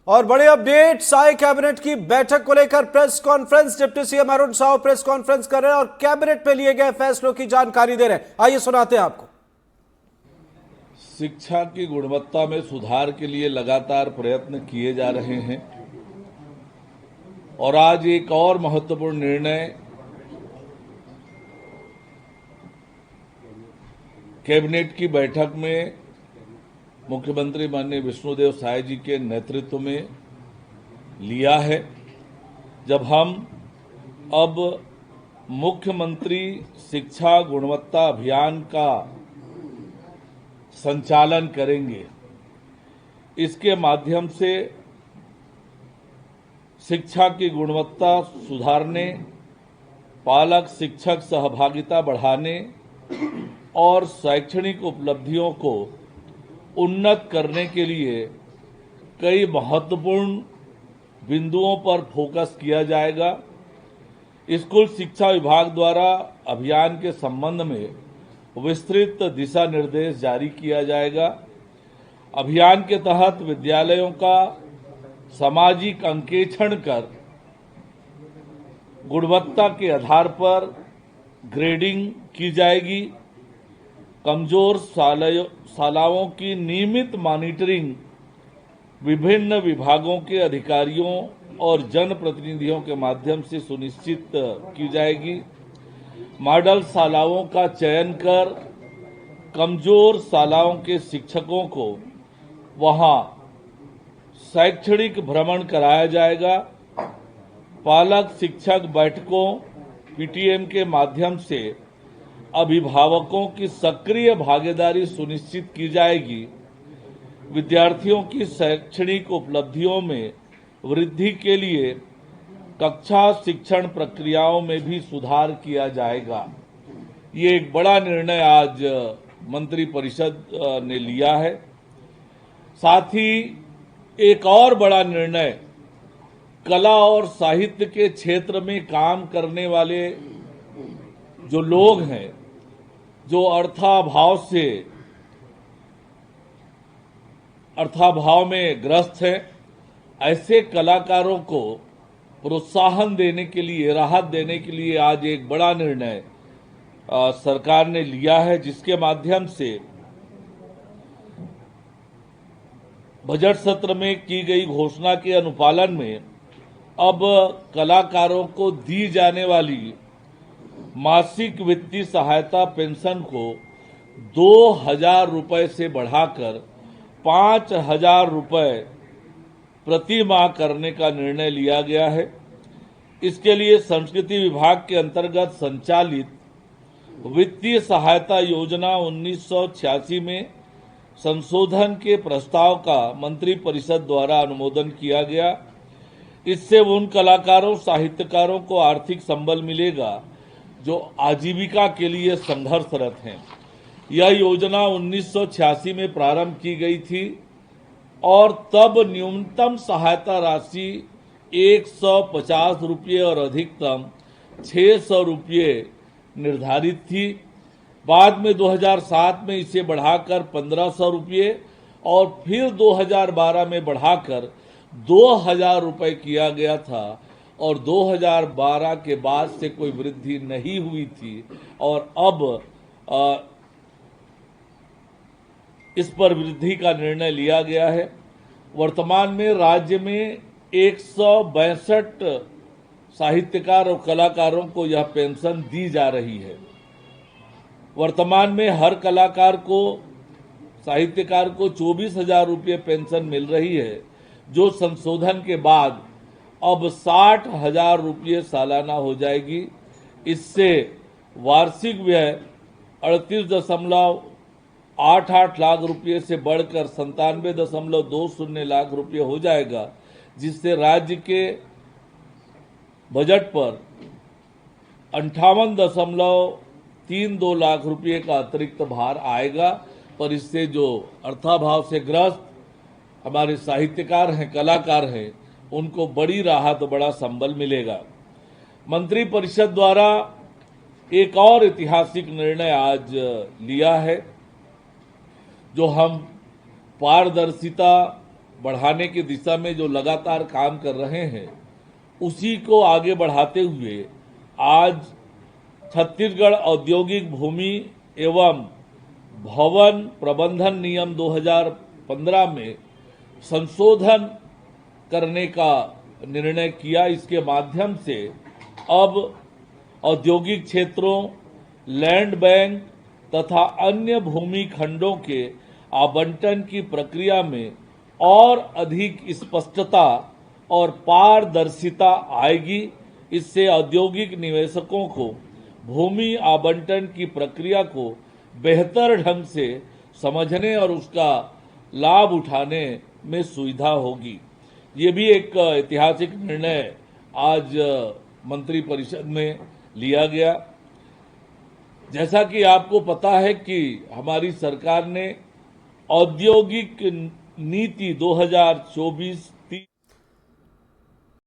और बड़े update Sai cabinet की बैठक को लेकर press conference. Deputy CM Arun Sao press conference कर रहे हैं और कैबिनेट में लिए गए फैसलों की जानकारी दे रहे हैं। आइए सुनाते हैं आपको। शिक्षा की गुणवत्ता में सुधार के लिए लगातार प्रयत्न किए जा रहे हैं और आज एक और महत्वपूर्ण निर्णय कैबिनेट की बैठक में मुख्यमंत्री माननीय विष्णुदेव साय जी के नेतृत्व में लिया है, जब हम अब मुख्यमंत्री शिक्षा गुणवत्ता अभियान का संचालन करेंगे। इसके माध्यम से शिक्षा की गुणवत्ता सुधारने, पालक शिक्षक सहभागिता बढ़ाने और शैक्षणिक उपलब्धियों को उन्नत करने के लिए कई महत्वपूर्ण बिंदुओं पर फोकस किया जाएगा। स्कूल शिक्षा विभाग द्वारा अभियान के संबंध में विस्तृत दिशा निर्देश जारी किया जाएगा। अभियान के तहत विद्यालयों का सामाजिक अंकेक्षण कर गुणवत्ता के आधार पर ग्रेडिंग की जाएगी। कमजोर शालाओं की नियमित मॉनिटरिंग विभिन्न विभागों के अधिकारियों और जनप्रतिनिधियों के माध्यम से सुनिश्चित की जाएगी। मॉडल शालाओं का चयन कर कमजोर शालाओं के शिक्षकों को वहां शैक्षणिक भ्रमण कराया जाएगा। पालक शिक्षक बैठकों पीटीएम के माध्यम से अभिभावकों की सक्रिय भागीदारी सुनिश्चित की जाएगी। विद्यार्थियों की शैक्षणिक उपलब्धियों में वृद्धि के लिए कक्षा शिक्षण प्रक्रियाओं में भी सुधार किया जाएगा। ये एक बड़ा निर्णय आज मंत्रिपरिषद ने लिया है। साथ ही एक और बड़ा निर्णय कला और साहित्य के क्षेत्र में काम करने वाले जो लोग हैं, जो अर्थाभाव में ग्रस्त हैं, ऐसे कलाकारों को प्रोत्साहन देने के लिए, राहत देने के लिए आज एक बड़ा निर्णय सरकार ने लिया है, जिसके माध्यम से बजट सत्र में की गई घोषणा के अनुपालन में अब कलाकारों को दी जाने वाली मासिक वित्तीय सहायता पेंशन को 2,000 रुपए से बढ़ाकर 5,000 रुपए प्रति माह करने का निर्णय लिया गया है। इसके लिए संस्कृति विभाग के अंतर्गत संचालित वित्तीय सहायता योजना 1986 में संशोधन के प्रस्ताव का मंत्रिपरिषद द्वारा अनुमोदन किया गया। इससे उन कलाकारों, साहित्यकारों को आर्थिक संबल मिलेगा जो आजीविका के लिए संघर्षरत हैं। यह योजना 1986 में प्रारंभ की गई थी और तब न्यूनतम सहायता राशि 150 रुपये और अधिकतम 600 रुपये निर्धारित थी। बाद में 2007 में इसे बढ़ाकर 1,500 रुपये और फिर 2012 में बढ़ाकर 2,000 रुपये किया गया था और 2012 के बाद से कोई वृद्धि नहीं हुई थी और अब इस पर वृद्धि का निर्णय लिया गया है। वर्तमान में राज्य में 162 साहित्यकार और कलाकारों को यह पेंशन दी जा रही है। वर्तमान में हर कलाकार को, साहित्यकार को 24,000 रुपये पेंशन मिल रही है, जो संशोधन के बाद अब 60,000 रुपये सालाना हो जाएगी। इससे वार्षिक व्यय 38.88 लाख रुपये से बढ़कर 97.20 लाख रुपये हो जाएगा, जिससे राज्य के बजट पर 58.32 लाख रुपये का अतिरिक्त भार आएगा। पर इससे जो अर्थाभाव से ग्रस्त हमारे साहित्यकार हैं, कलाकार हैं, उनको बड़ी राहत, बड़ा संबल मिलेगा। मंत्रिपरिषद द्वारा एक और ऐतिहासिक निर्णय आज लिया है, जो हम पारदर्शिता बढ़ाने की दिशा में जो लगातार काम कर रहे हैं, उसी को आगे बढ़ाते हुए आज छत्तीसगढ़ औद्योगिक भूमि एवं भवन प्रबंधन नियम 2015 में संशोधन करने का निर्णय किया। इसके माध्यम से अब औद्योगिक क्षेत्रों, लैंड बैंक तथा अन्य भूमि खंडों के आवंटन की प्रक्रिया में और अधिक स्पष्टता और पारदर्शिता आएगी। इससे औद्योगिक निवेशकों को भूमि आवंटन की प्रक्रिया को बेहतर ढंग से समझने और उसका लाभ उठाने में सुविधा होगी। ये भी एक ऐतिहासिक निर्णय आज मंत्रिपरिषद में लिया गया। जैसा कि आपको पता है कि हमारी सरकार ने औद्योगिक नीति 2024-30